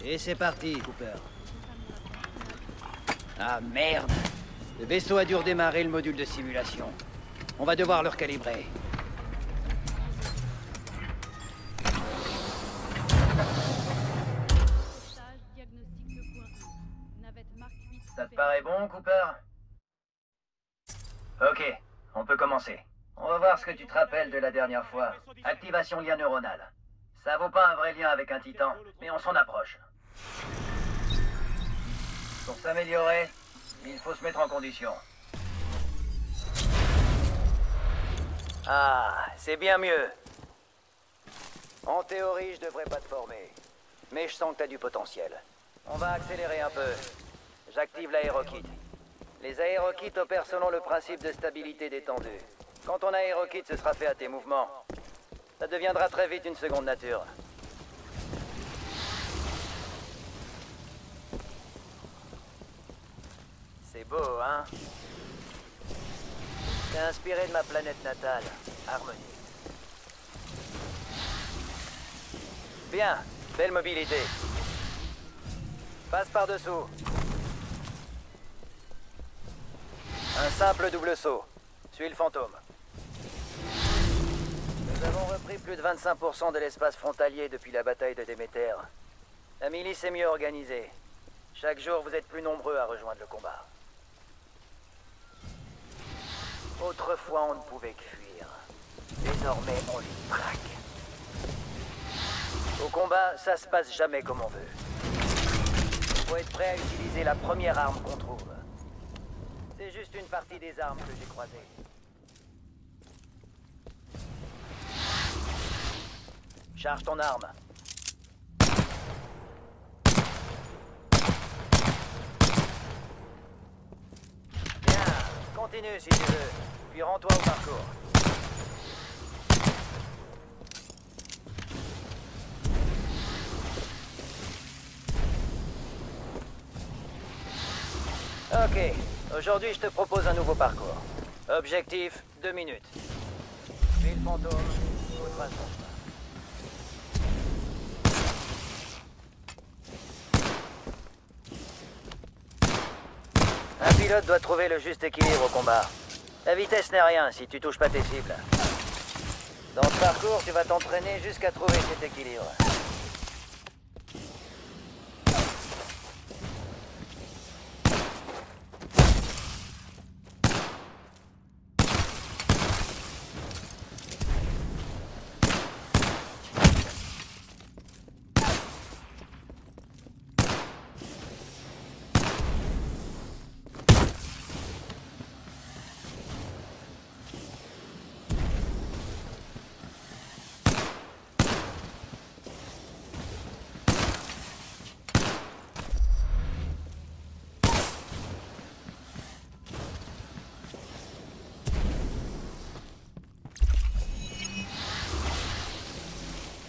Et c'est parti, Cooper. Ah merde! Le vaisseau a dû redémarrer le module de simulation. On va devoir le recalibrer. Ça te paraît bon, Cooper? Ok, on peut commencer. On va voir ce que tu te rappelles de la dernière fois. Activation lien neuronal. Ça vaut pas un vrai lien avec un titan, mais on s'en approche. Pour s'améliorer, il faut se mettre en condition. Ah, c'est bien mieux. En théorie, je devrais pas te former. Mais je sens que t'as du potentiel. On va accélérer un peu. J'active l'aérokit. Les aérokits opèrent selon le principe de stabilité détendue. Quand ton aérokit se sera fait à tes mouvements, ça deviendra très vite une seconde nature. C'est beau, hein? C'est inspiré de ma planète natale, Harmonie. Bien, belle mobilité. Passe par-dessous. Un simple double saut. Suis le fantôme. Nous avons repris plus de 25% de l'espace frontalier depuis la bataille de Déméter. La milice est mieux organisée. Chaque jour, vous êtes plus nombreux à rejoindre le combat. Autrefois, on ne pouvait que fuir. Désormais, on les traque. Au combat, ça se passe jamais comme on veut. Faut être prêt à utiliser la première arme qu'on trouve. C'est juste une partie des armes que j'ai croisées. Charge ton arme. Bien, continue si tu veux, puis rends-toi au parcours. Ok, aujourd'hui je te propose un nouveau parcours. Objectif, 2 minutes. Suis le fantôme, au trace son chemin. Un pilote doit trouver le juste équilibre au combat. La vitesse n'est rien si tu touches pas tes cibles. Dans ce parcours, tu vas t'entraîner jusqu'à trouver cet équilibre.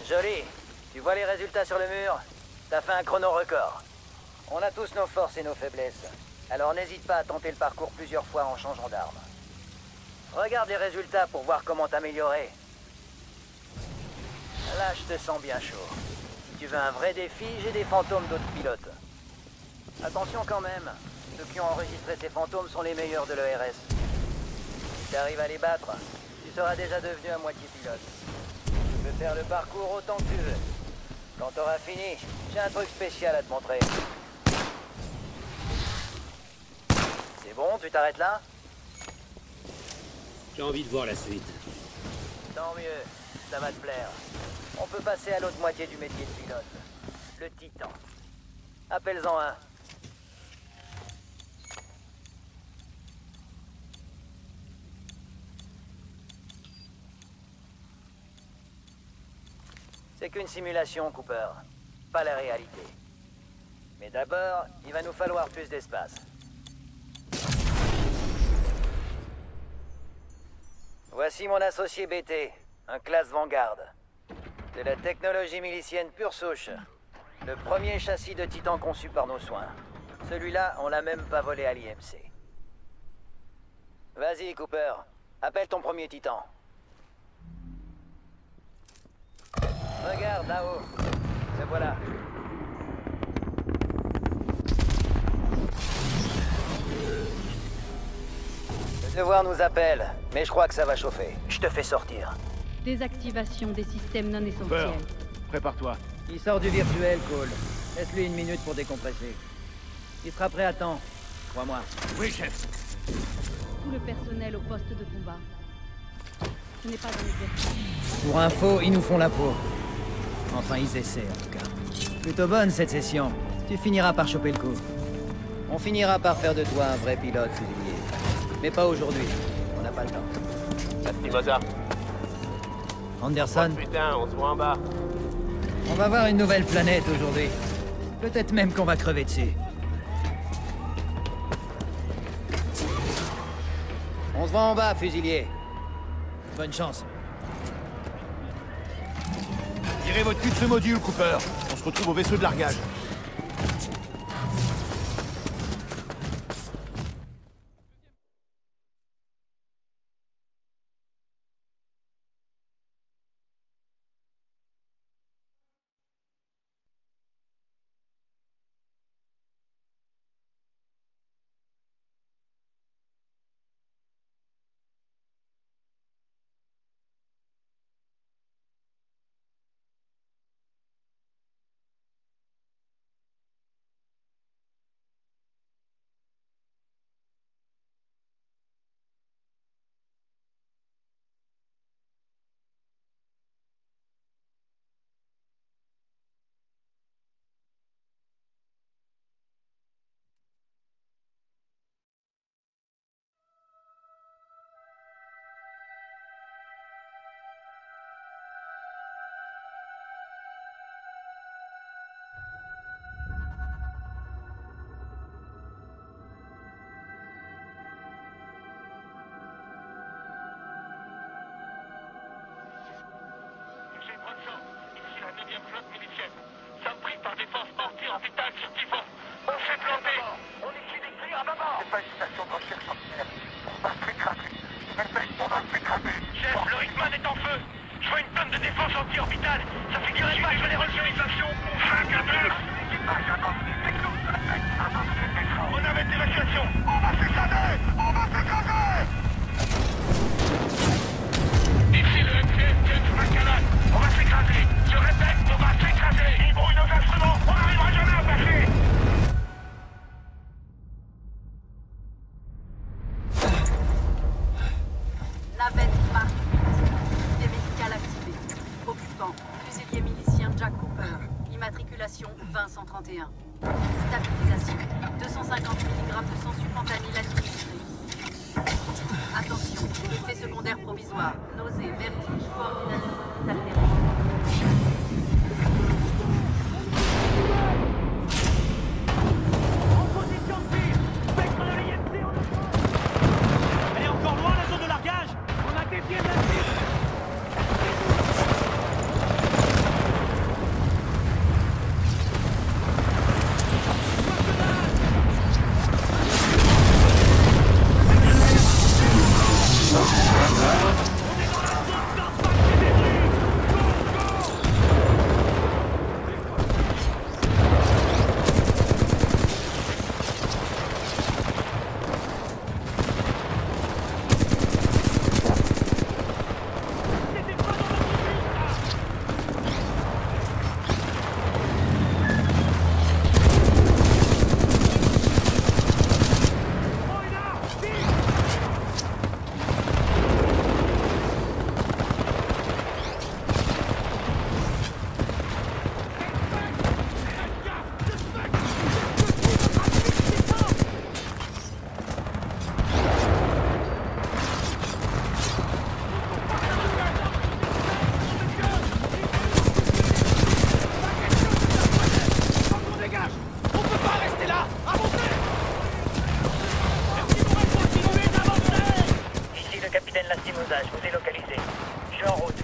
Joli. Tu vois les résultats sur le mur? T'as fait un chrono record. On a tous nos forces et nos faiblesses. Alors n'hésite pas à tenter le parcours plusieurs fois en changeant d'arme. Regarde les résultats pour voir comment t'améliorer. Là, je te sens bien chaud. Si tu veux un vrai défi, j'ai des fantômes d'autres pilotes. Attention quand même. Ceux qui ont enregistré ces fantômes sont les meilleurs de l'ERS. Si tu arrives à les battre, tu seras déjà devenu à moitié pilote. Tu peux faire le parcours autant que tu veux. Quand t'auras fini, j'ai un truc spécial à te montrer. C'est bon, tu t'arrêtes là? J'ai envie de voir la suite. Tant mieux, ça va te plaire. On peut passer à l'autre moitié du métier de pilote. Le Titan. Appelle-en un. C'est qu'une simulation, Cooper. Pas la réalité. Mais d'abord, il va nous falloir plus d'espace. Voici mon associé BT, un classe Vanguard. De la technologie milicienne pure souche. Le premier châssis de Titan conçu par nos soins. Celui-là, on l'a même pas volé à l'IMC. Vas-y, Cooper. Appelle ton premier Titan. Regarde là-haut. Le voilà. Le devoir nous appelle, mais je crois que ça va chauffer. Je te fais sortir. Désactivation des systèmes non essentiels. Peur. Prépare-toi. Il sort du virtuel, Cole. Laisse-lui 1 minute pour décompresser. Il sera prêt à temps. Crois-moi. Oui, chef. Tout le personnel au poste de combat. Ce n'est pas un exercice. Pour info, ils nous font la peau. Enfin, ils essaient, en tout cas. Plutôt bonne, cette session. Tu finiras par choper le coup. On finira par faire de toi un vrai pilote, fusilier. Mais pas aujourd'hui. On n'a pas le temps. Ça petit Mozart. Anderson, Oh, putain, on se voit en bas. on va voir une nouvelle planète aujourd'hui. Peut-être même qu'on va crever dessus. On se voit en bas, fusilier. Bonne chance. Tirez votre cul de ce module, Cooper. On se retrouve au vaisseau de largage. Ici la 9e flotte milicienne. Sommes pris par des forces anti-orbitales sur Typhon. On s'est planté. On issue des tirs à maman. C'est pas une station de recherche entière. On va se faire cramer. On va se faire cramer. Chef, le Rickman est en feu. Je vois une tonne de défense anti-orbitale. Ça figurait pas que les recherchisations. 5 à 2. On arrête l'évacuation. On va s'écraser. On va s'écraser. Ici le MCS James McCallan. On va s'écraser. Je répète, on va s'écraser. Ils brouillent nos instruments. On n'arrivera jamais à passer. Navette Mark 8. Unité médicale activée. Occupant. Fusilier milicien Jack Cooper. Immatriculation 20131. Stabilisation. 250 mg de sensu-fentanyl administré. Attention. Effet secondaire provisoire. Nausée, vertige, coordination altérée. Elle est encore loin la zone de largage. On a dévié de la cible. Je vous ai localisé. Je suis en route.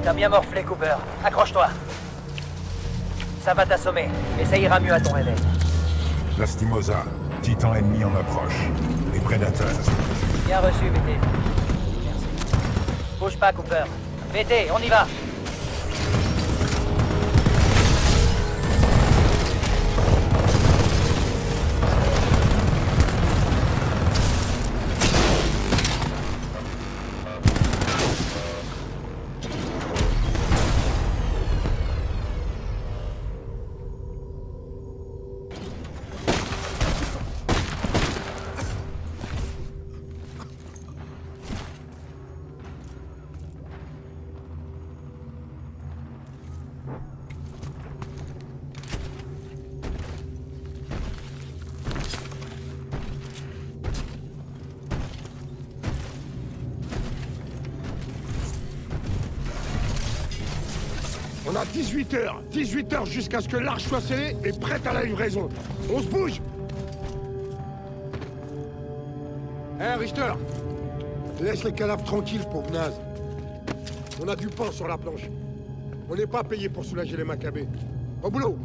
T'as bien morflé, Cooper. Accroche-toi. Ça va t'assommer, mais ça ira mieux à ton réveil. Lastimosa, titan ennemi en approche. Les prédateurs. Bien reçu, BT. Merci. Bouge pas, Cooper. BT, on y va. On a 18 heures. 18 heures jusqu'à ce que l'arche soit scellée et prête à la livraison. On se bouge. Hé, Richter. Laisse les cadavres tranquilles, pauvre naze. On a du pain sur la planche. On n'est pas payé pour soulager les Maccabées. Au boulot.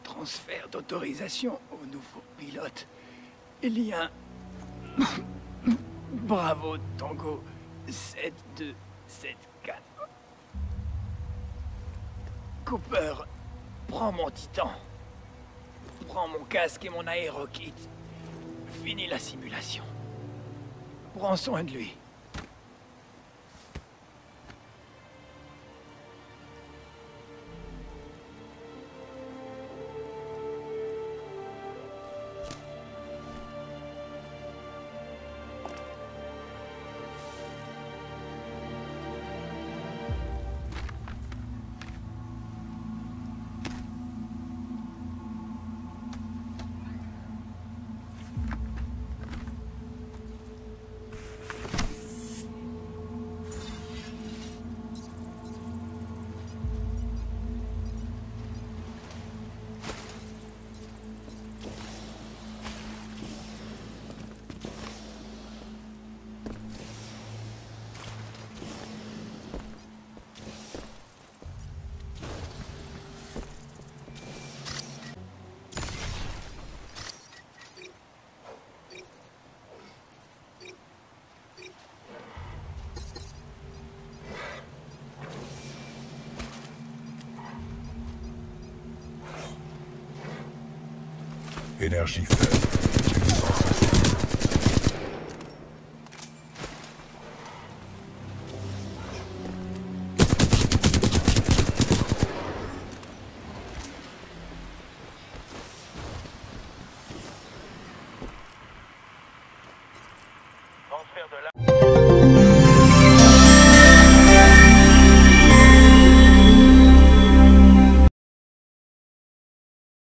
Transfert d'autorisation au nouveau pilote. Il y a... Bravo, Tango 7274. Cooper, prends mon titan. Prends mon casque et mon aérokit. Finis la simulation. Prends soin de lui. Énergie faible.